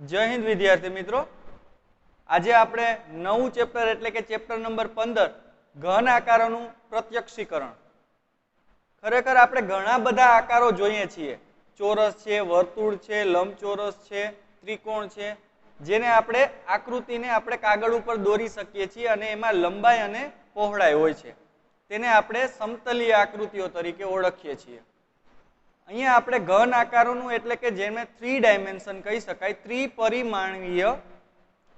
जय हिंद विद्यार्थी मित्रों। आज आपणे नवुं चेप्टर एटले के चेप्टर नंबर 15 घन आकारोनुं प्रत्यक्षीकरण। खरेखर आपणे घणा बधा आकारो जोईए छीए। चोरस छे, वर्तुळ छे, लंबचोरस छे, त्रिकोण छे, जेने आपणे आकृतिने आपणे कागळ उपर दोरी शकीए छीए अने एमां लंबाई अने पहोळाई होय छे। तेने आपणे समतलीय आकृतिओ तरीके ओळखीए छीए। अहींया आपणे घन आकारोनुं एटले के जेने 3 डायमेन्शन कही शकाय, त्रिपरिमाणीय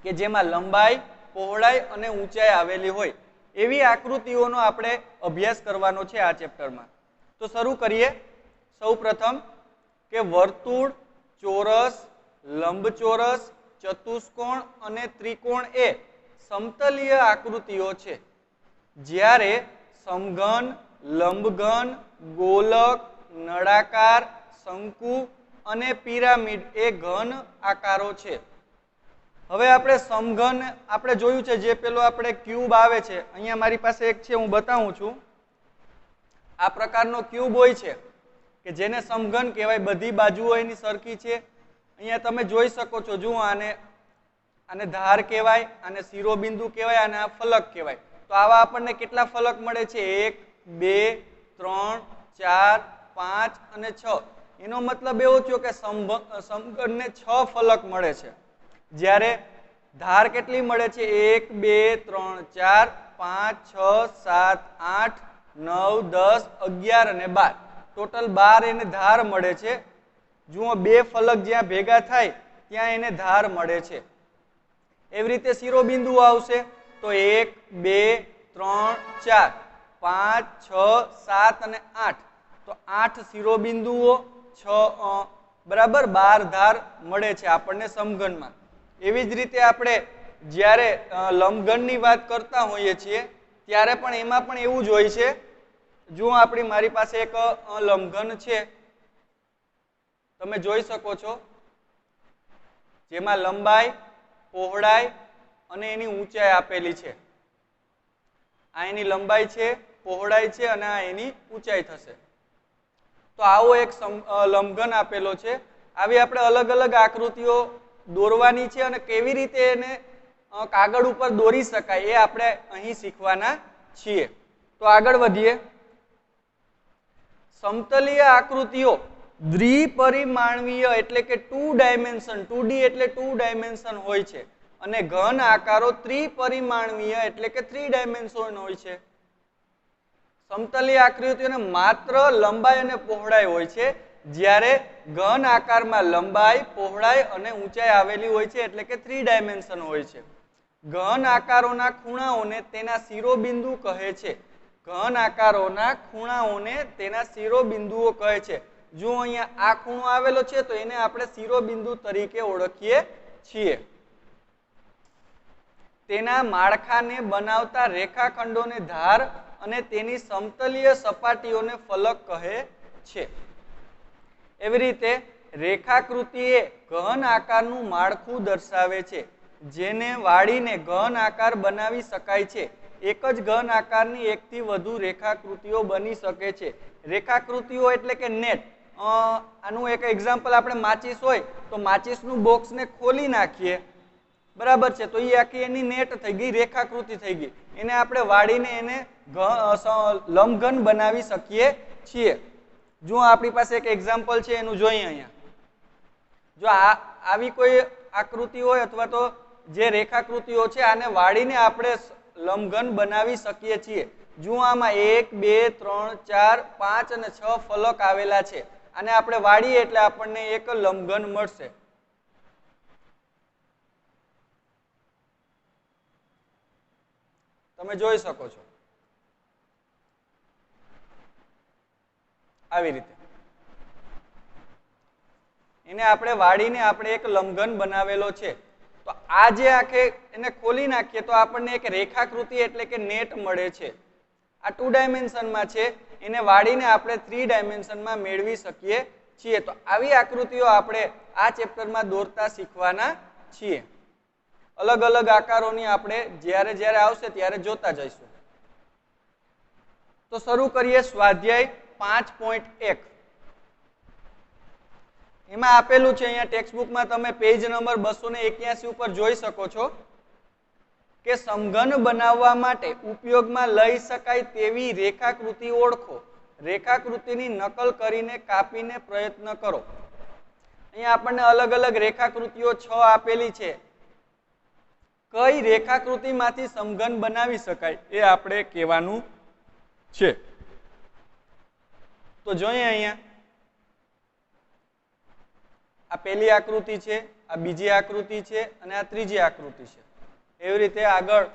के जेमां लंबाई, पहोळाई अने ऊंचाई आवेली होय एवी आकृतिओनो आपणे अभ्यास करवानो छे आ चेप्टरमां। तो शरू करीए। सौ प्रथम के वर्तुळ, चोरस, लंबचोरस, चतुष्कोण अने त्रिकोण ए समतलीय आकृतिओ छे। ज्यारे समघन, लंबघन, गोलक, नळाकार, शंकु अने पिरामिड ए घन आकारो छे। हवे आपणे समघन आपणे जोयुं छे, जे पेलो आपणे क्यूब आवे छे। अहींया मारी पासे एक छे, हुं बतावुं छुं। आ प्रकारनो क्यूब होय छे के जेने समघन कहेवाय, बधी बाजुओ एनी सरखी छे। अहींया તમે જોઈ શકો છો, જુઓ આને ધાર કહેવાય, આને શિરોબિંદુ કહેવાય અને આ ફલક કહેવાય। તો આવા આપણને કેટલા ફલક મળે છે? 1 2 3 4 5 અને 6। એનો મતલબ એવો થયો કે સમઘનને 6 ફલક મળે છે। જ્યારે ધાર કેટલી મળે છે? 1 2 3 4 5 6 7 8 9 10 11 અને 12। ટોટલ 12 એને ધાર મળે છે। જુઓ, બે ફલક જ્યાં ભેગા થાય ત્યાં એને ધાર મળે છે। એવી રીતે શિરોબિંદુ આવશે તો 1 2 3 4 5 6 7 અને 8। તો 8 શિરોબિંદુઓ, 6 બરાબર 12 ધાર મળે છે આપણને સમઘનમાં। એવી જ રીતે આપણે જ્યારે લંબઘનની વાત કરતા હોઈએ છીએ ત્યારે પણ એમાં પણ એવું જ હોય છે। જુઓ, આપણી મારી પાસે એક લંબઘન છે, તમે જોઈ શકો છો, જેમાં લંબાઈ, પહોળાઈ અને એની ઊંચાઈ આપેલી છે। આ એની લંબાઈ છે, પહોળાઈ છે અને આ એની ઊંચાઈ થશે। તો આવો એક લંબઘન આપેલો છે। આવી આપણે અલગ અલગ આકૃતિઓ દોરવાની છે અને કેવી રીતે એને કાગળ ઉપર દોરી શકાય એ આપણે અહીં શીખવાના છીએ। તો આગળ વધીએ। સમતલીય આકૃતિઓ દ્વિપરિમાણીય એટલે કે 2 ડાયમેન્શન, 2D એટલે 2 ડાયમેન્શન હોય છે અને ઘન આકારો ત્રિપરિમાણીય એટલે કે 3 ડાયમેન્શન હોય છે। સમતલીય આકૃતિઓને માત્ર લંબાઈ અને પહોળાઈ હોય છે, જ્યારે ઘન આકારમાં લંબાઈ, પહોળાઈ અને ઊંચાઈ આવેલી હોય છે, એટલે કે 3 ડાયમેન્શન હોય છે। ઘન આકારોના ખૂણાઓને તેના શિરોબિંદુ કહે છે। ઘન આકારોના ખૂણાઓને તેના શિરોબિંદુઓ કહે છે। જો અહીંયા આ ખૂણો આવેલો છે તો એને આપણે શિરોબિંદુ તરીકે ઓળખીએ છીએ। તેના માળખાને બનાવતા રેખાખંડોને ધાર અને તેની સમતલીય સપાટીઓને ફલક કહે છે। એવી રીતે રેખાકૃતિ એ ઘન આકારનું માળખું દર્શાવે છે, જેને વાળીને ઘન આકાર બનાવી શકાય છે। એક જ ઘન આકારની એકથી વધુ રેખાકૃતિઓ બની શકે છે। રેખાકૃતિઓ એટલે કે નેટ। આનું એક એક્ઝામ્પલ આપણે માચીસ હોય તો માચીસનું બોક્સને ખોલી નાખીએ, બરાબર છે, તો એ આખી એની નેટ થઈ ગઈ, રેખાકૃતિ થઈ ગઈ। એને આપણે વાળીને એને લંબઘન બનાવી શકીએ છીએ। જો આપણી પાસે એક એક્ઝામ્પલ છે, એનું જોઈએ અહીંયા। જો આવી કોઈ આકૃતિ હોય અથવા તો જે રેખાકૃતિઓ છે, આને વાળીને આપણે લંબઘન બનાવી શકીએ છીએ। જો આમાં 1 2 3 4 5 અને 6 ફલક આવેલા છે, આને આપણે વાળીએ એટલે આપણને એક લંબઘન મળશે। તમે જોઈ શકો છો આવી રીતે એને આપણે વાળીને આપણે એક લંબઘન બનાવેલો છે। તો આ જે આખે એને ખોલી નાખીએ તો આપણને એક રેખાકૃતિ એટલે કે નેટ મળે છે। આ 2 ડાયમેન્શનમાં છે, એને વાળીને આપણે 3 ડાયમેન્શનમાં મેળવી શકીએ છીએ। તો આવી આકૃતિઓ આપણે આ ચેપ્ટરમાં દોરતા શીખવાના છીએ। અલગ અલગ આકારોની આપણે જ્યારે જ્યારે આવશે ત્યારે જોતા જઈશું। તો શરૂ કરીએ સ્વાધ્યાય 5.1। એમાં આપેલું છે અહીંયા ટેક્સ્ટબુકમાં તમે પેજ નંબર 281 ઉપર જોઈ શકો છો કે સમઘન બનાવવા માટે ઉપયોગમાં લઈ શકાય તેવી રેખાકૃતિ ઓળખો. રેખાકૃતિની નકલ કરીને કાપીને પ્રયત્ન કરો. અહીંયા આપણને અલગ અલગ રેખાકૃતિઓ 6 આપેલી છે. કઈ રેખાકૃતિમાંથી સમઘન બનાવી શકાય એ આપણે કહેવાનું છે. તો જોઈએ અહીંયા આ પહેલી આકૃતિ છે, આ બીજી આકૃતિ છે અને આ ત્રીજી આકૃતિ છે. એવી રીતે આગળ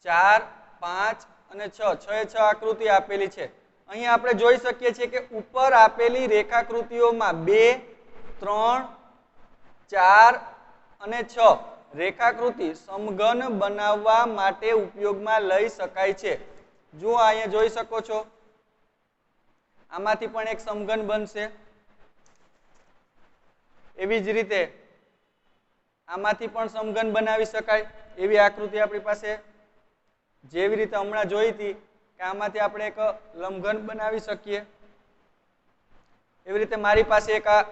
4, 5 અને 6 6 આકૃતિ આપેલી છે. અહીં આપણે જોઈ શકીએ છીએ કે ઉપર આપેલી રેખાકૃતિઓમાં 2, 3, 4 અને 6 રેખાકૃતિ સમઘન બનાવવા માટે ઉપયોગમાં લઈ શકાય છે. જો અહીંયા જોઈ શકો છો આમાંથી પણ એક સમઘન બનશે. એવી જ રીતે આમાંથી પણ સમઘન બનાવી શકાય એવી આકૃતિ આપણી પાસે, જેવી રીતે હમણાં જોઈ હતી કે આમાંથી આપણે એક લંબઘન બનાવી શકીએ. એવી રીતે મારી પાસે એક આ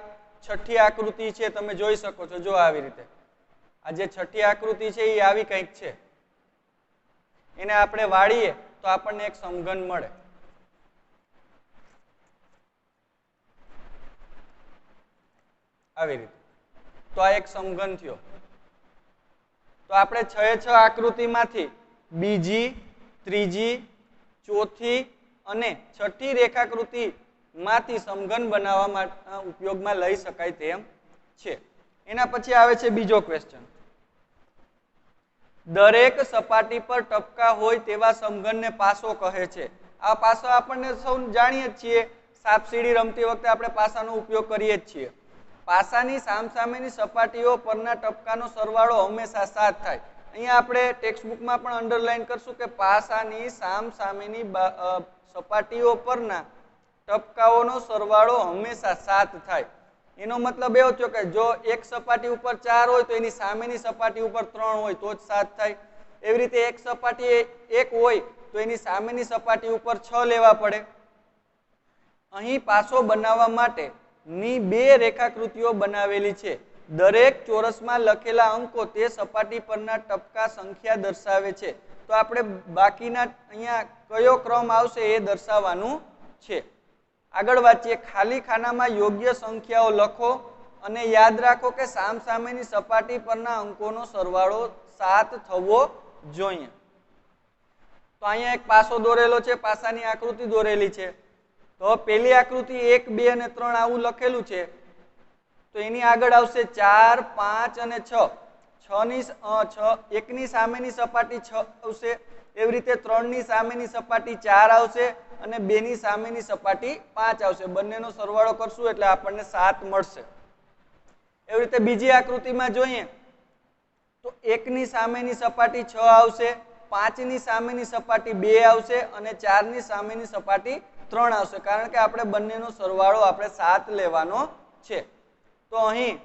છઠ્ઠી આકૃતિ છે, તમે જોઈ શકો છો. જો આવી રીતે આ જે છઠ્ઠી આકૃતિ છે એ આવી કંઈક છે. એને આપણે વાળીએ તો આપણને એક સમઘન મળે. આવી રીતે તો આ એક સમઘન થયો. તો આપણે 6 આકૃતિમાંથી બીજી, ત્રીજી, ચોથી અને છઠ્ઠી રેખાકૃતિ માંથી સમઘન બનાવવા માટે ઉપયોગમાં લઈ શકાય તેમ છે. એના પછી આવે છે બીજો ક્વેશ્ચન. દરેક સપાટી પર ટપકા હોય તેવા સમઘનને પાસો કહે છે. આ પાસો આપણને સૌ જાણીએ જ છીએ. સાપસીડી રમતી વખતે આપણે પાસાનો ઉપયોગ કરીએ જ છીએ. પાસાની સામસામેની સપાટીઓ પરના ટપકાનો સરવાળો હંમેશા 7 થાય. અહીંયા આપણે ટેક્સ્ટબુકમાં પણ અંડરલાઈન કરશું કે પાસાની સામસામેની સપાટીઓ પરના ટપકાઓનો સરવાળો હંમેશા 7 થાય. એનો મતલબ એવો થયો કે જો એક સપાટી ઉપર 4 હોય તો એની સામેની સપાટી ઉપર 3 હોય તો જ 7 થાય. એવી રીતે એક સપાટી 1 હોય તો એની સામેની સપાટી ઉપર 6 લેવા પડે. અહીં પાસો બનાવવા માટે ની 2 રેખાકૃતિઓ બનાવેલી છે. દરેક ચોરસમાં લખેલા અંકો તે સપાટી પરના ટપકા સંખ્યા દર્શાવે છે. તો આપણે બાકીના અહીંયા કયો ક્રમ આવશે એ દર્શાવવાનું છે. આગળ વાંચીએ. ખાલી ખાનામાં યોગ્ય સંખ્યાઓ લખો અને યાદ રાખો કે સામસામેની સપાટી પરના અંકોનો સરવાળો 7 થવો જોઈએ. તો અહીંયા એક પાસો દોરેલો છે, પાસાની આકૃતિ દોરેલી છે. તો પહેલી આકૃતિ 1, 2 અને 3 આવું લખેલું છે. તો એની આગળ આવશે 4, 5 અને 6. 1 ની સામેની સપાટી 6 આવશે. એવી રીતે 3 ની સામેની સપાટી 4 આવશે અને 2 ની સામેની સપાટી 5 આવશે. બંનેનો સરવાળો કરશું એટલે આપણને 7 મળશે. એવી રીતે બીજી આકૃતિમાં જોઈએ તો 1 ની સામેની સપાટી 6 આવશે, 5 ની સામેની સપાટી 2 આવશે અને 4 ની સામેની સપાટી 3 આવશે. કારણ કે આપણે બંનેનો સરવાળો આપણે 7 લેવાનો છે. તો અહીં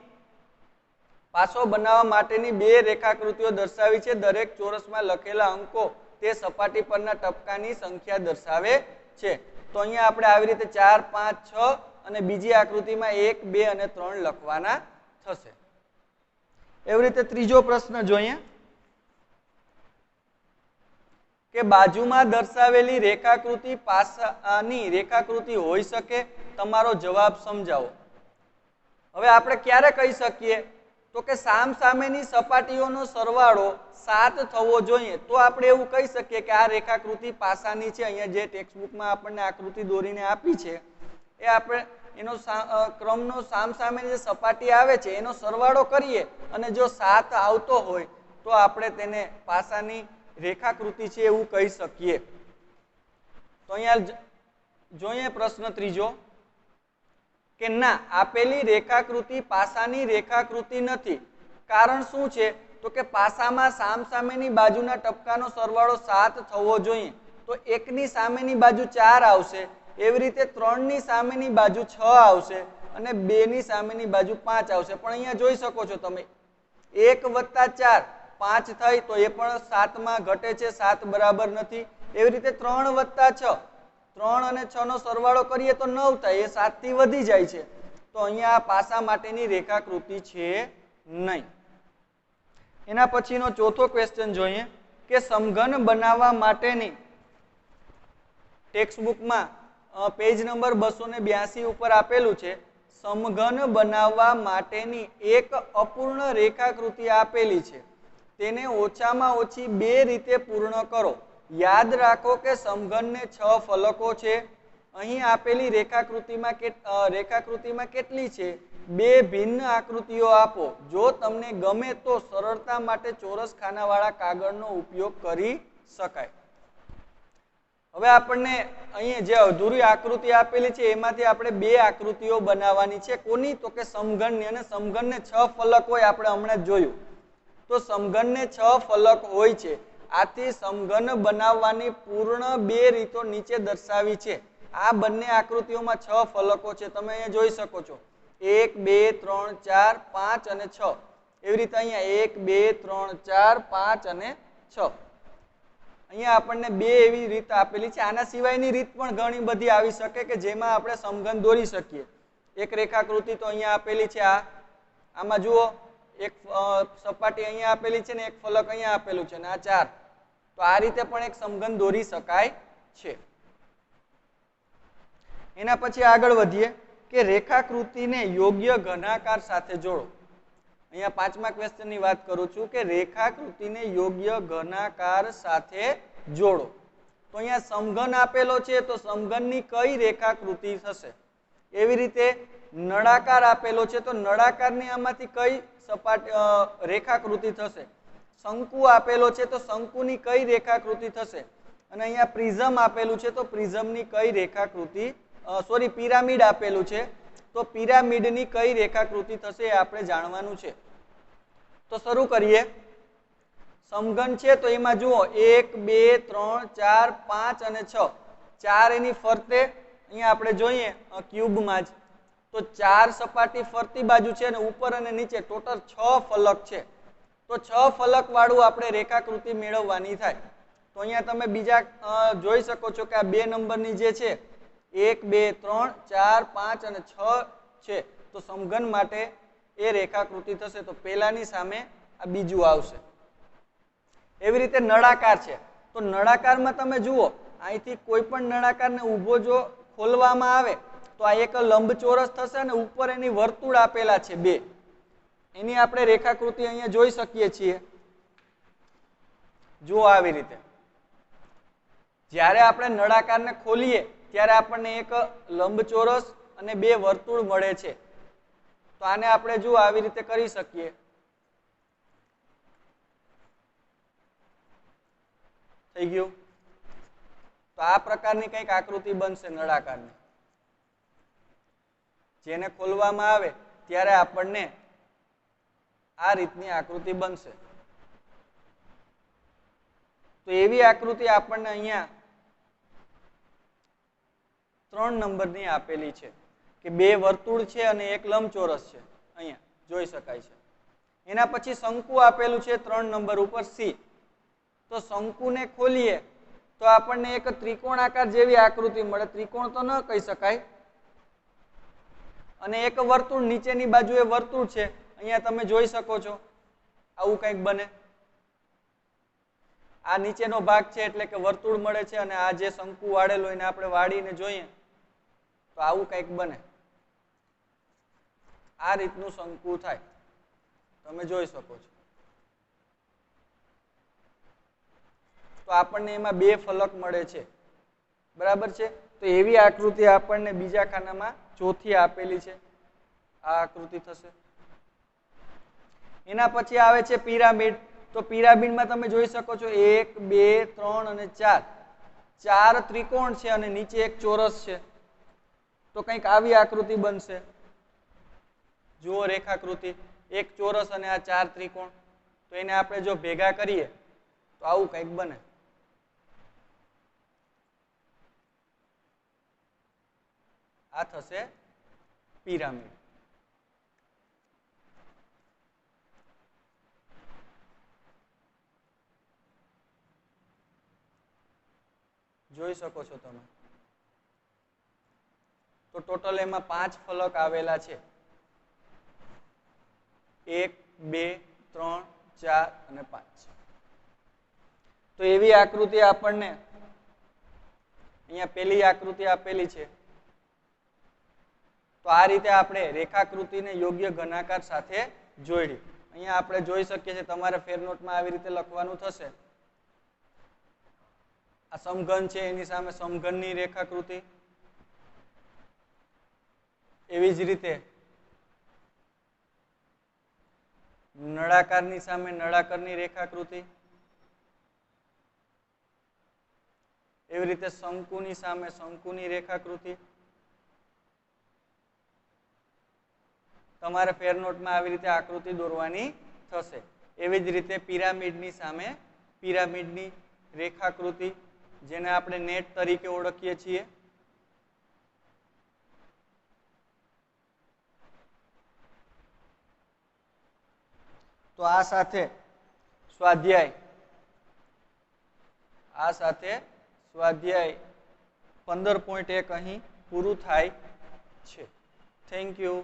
પાસો બનાવવા માટેની 2 રેખાકૃતિઓ દર્શાવી છે. દરેક ચોરસમાં લખેલા અંકો તે સપાટી પરના ટપકાની સંખ્યા દર્શાવે છે. તો અહીંયા આપણે આવી રીતે 4, 5, 6 અને બીજી આકૃતિમાં 1, 2 અને 3 લખવાના થશે. એવી રીતે ત્રીજો પ્રશ્ન જોઈએ કે બાજુમાં દર્શાવેલી રેખાકૃતિ પાસાની રેખાકૃતિ હોઈ શકે. તમારો જવાબ સમજાવો. હવે આપણે ક્યારે કહી શકીએ તો કે સામસામેની સપાટીઓનો સરવાળો 7 થવો જોઈએ. તો આપણે એવું કહી શકીએ કે આ રેખાકૃતિ પાસાની છે. અહીંયા જે ટેક્સ્ટબુકમાં આપણને આકૃતિ દોરીને આપી છે એ આપણે એનો ક્રમનો સામસામેની જે સપાટી આવે છે એનો સરવાળો કરીએ અને જો 7 આવતો હોય તો આપણે તેને પાસાની રેખાકૃતિ છે એવું કહી શકીએ. તો અહીંયા જોઈએ પ્રશ્ન ત્રીજો કે ના, આપેલી રેખાકૃતિ પાસાની રેખાકૃતિ નથી. કારણ શું છે તો કે પાસામાં સામસામેની બાજુના ટપકાનો સરવાળો 7 થવો જોઈએ. તો 1 ની સામેની બાજુ 4 આવશે, એવી રીતે 3 ની સામેની બાજુ 6 આવશે અને 2 ની સામેની બાજુ 5 આવશે. પણ અહીંયા જોઈ શકો છો તમે 1 + 4 5 થાય તો એ પણ 7 માં ઘટે છે, 7 બરાબર નથી. એવી રીતે 3 + 6 3 અને 6 નો સરવાળો કરીએ તો 9 થાય, એ 7 થી વધી જાય છે, તો અહીંયા આ પાસા માટેની રેખાકૃતિ છે નહીં. એના પછીનો ચોથો ક્વેશ્ચન જોઈએ કે સમઘન બનાવવા માટેની ટેક્સ્ટબુકમાં પેજ નંબર 282 ઉપર આપેલું છે, સમઘન બનાવવા માટેની એક અપૂર્ણ રેખાકૃતિ આપેલી છે, તેને ઓછામાં ઓછી 2 રીતે પૂર્ણ કરો. યાદ રાખો કે સમઘનને 6 ફલકો છે. અહીં આપેલી રેખાકૃતિમાં કેટલી છે? 2 ભિન્ન આકૃતિઓ આપો. જો તમને ગમે તો સરળતા માટે ચોરસ ખાનાવાળા કાગળનો ઉપયોગ કરી શકાય. હવે આપણને અહીં જે અધૂરી આકૃતિ આપેલી છે એમાંથી આપણે 2 આકૃતિઓ બનાવવાની છે. કોની? તો કે સમઘનની. અને સમઘનને 6 ફલક હોય, આપણે હમણાં જ જોયું. તો સમઘનને 6 ફલક હોય છે. આથી સમઘન બનાવવાની પૂર્ણ 2 રીતો નીચે દર્શાવી છે. આ બંને આકૃતિઓમાં 6 ફલકો છે, તમે અહીંયા જોઈ શકો છો. 1 2 3 4 5 અને 6. એવી રીતે અહીંયા 1 2 3 4 5 અને 6. અહીંયા આપણને 2 એવી રીત આપેલી છે. આના સિવાયની રીત પણ ઘણી બધી આવી શકે કે જેમાં આપણે સમઘન દોરી શકીએ. એક રેખાકૃતિ તો અહીંયા આપેલી છે, આમાં જુઓ, એક સપાટી અહીંયા આપેલી છે ને એક ફલક અહીંયા આપેલું છે, ને આ 4. તો આ રીતે પણ એક સમઘન દોરી શકાય છે. એના પછી આગળ વધીએ કે રેખાકૃતિને યોગ્ય ઘનાકાર સાથે જોડો. અહીંયા 5મા ક્વેશ્ચનની વાત કરું છું કે રેખાકૃતિને યોગ્ય ઘનાકાર સાથે જોડો. તો અહીંયા સમઘન આપેલો છે, તો સમઘનની કઈ રેખાકૃતિ થશે? એવી રીતે નળાકાર આપેલો છે, તો નળાકારની આમાંથી કઈ રેખાકૃતિ થશે? શંકુ આપેલો છે, તો શંકુની કઈ રેખાકૃતિ થશે? અને અહીંયા પ્રિઝમ આપેલું છે, તો પ્રિઝમની કઈ રેખાકૃતિ, પિરામિડ આપેલું છે, તો પિરામિડની કઈ રેખાકૃતિ થશે એ આપણે જાણવાનું છે. તો શરૂ કરીએ. સમઘન છે તો એમાં જુઓ 1 2 3 4 5 અને 6. 4 એની ફરતે અહીંયા આપણે જોઈએ ક્યુબમાં જ, તો 4 સપાટી ફરતી બાજુ છે અને ઉપર અને નીચે ટોટલ 6 ફલક છે. તો 6 ફલક વાળું આપણે રેખાકૃતિ મેળવવાની થાય. તો અહીંયા તમે બીજા જોઈ શકો છો કે આ 2 નંબરની જે છે 1 2 3 4 5 અને 6 છે, તો સમઘન માટે એ રેખાકૃતિ થશે. તો પહેલાની સામે આ બીજું આવશે. એવી રીતે નળાકાર છે, તો નળાકારમાં તમે જુઓ, અહીંથી કોઈ પણ નળાકારને ઊભો જો ખોલવામાં આવે તો આ એક લંબચોરસ થશે અને ઉપર એની વર્તુળ આપેલા છે 2. એની આપણે રેખાકૃતિ અહીંયા જોઈ શકીએ છીએ. જુઓ આવી રીતે. જ્યારે આપણે નળાકારને ખોલીએ ત્યારે આપણને એક લંબચોરસ અને 2 વર્તુળ મળે છે. તો આને આપણે જુઓ આવી રીતે કરી શકીએ. થઈ ગયું. તો આ પ્રકારની કંઈક આકૃતિ બનશે નળાકારની. જેને ખોલવામાં આવે ત્યારે આપણને આ રીતની આકૃતિ બનશે. તો એવી આકૃતિ આપણને અહીંયા 3 નંબરની આપેલી છે કે 2 વર્તુળ છે અને એક લંબચોરસ છે, અહીંયા જોઈ શકાય છે. એના પછી શંકુ આપેલું છે 3 નંબર ઉપર સી. તો શંકુને ખોલીએ તો આપણને એક ત્રિકોણાકાર જેવી આકૃતિ મળે. ત્રિકોણ તો ન કહી શકાય. અને એક વર્તુળ નીચેની બાજુએ વર્તુળ છે, અહીંયા તમે જોઈ શકો છો. આવું કંઈક બને. આ નીચેનો ભાગ છે એટલે કે વર્તુળ મળે છે, અને આ જે શંકુ વાળેલું એને આપણે વાળીને જોઈએ તો આવું કંઈક બને. આ રીતનું શંકુ થાય, તમે જોઈ શકો છો. તો આપણને એમાં 2 ફલક મળે છે, બરાબર છે. તો એવી આકૃતિ આપણને બીજા ખાનામાં ચોથી આપેલી છે, આ આકૃતિ થશે. એના પછી આવે છે પિરામિડ. તો પિરામિડમાં તમે જોઈ શકો છો 1 2 3 અને 4. 4 ત્રિકોણ છે અને નીચે એક ચોરસ છે. તો કંઈક આવી આકૃતિ બનશે. જુઓ રેખાકૃતિ, એક ચોરસ અને આ 4 ત્રિકોણ. તો એને આપણે જો ભેગા કરીએ તો આવું કંઈક બને. આ થશે પિરામિડ. જોઈ શકો છો તમે. તો ટોટલ એમાં 5 ફલક આવેલા છે. 1 2 3 4 અને 5. તો એવી આકૃતિ આપણને અહીંયા પેલી આકૃતિ આપેલી છે. તો આ રીતે આપણે રેખાકૃતિને યોગ્ય ઘનાકાર સાથે જોડી. અહીંયા આપણે જોઈ શકીએ છીએ, તમારે ફેરનોટમાં આવી રીતે લખવાનું થશે. આ સમઘન છે એની સામે સમઘનની રેખાકૃતિ, એવી જ રીતે નળાકારની સામે નળાકારની રેખાકૃતિ, એવી રીતે શંકુની સામે શંકુની રેખાકૃતિ. તમારે ફેરનોટમાં આવી રીતે આકૃતિ દોરવાની થશે. એવી જ રીતે પિરામિડની સામે પિરામિડની રેખાકૃતિ, જેને આપણે નેટ તરીકે ઓળખીએ છીએ. તો આ સાથે સ્વાધ્યાય 15.1 અહીં પૂરું થાય છે. Thank you.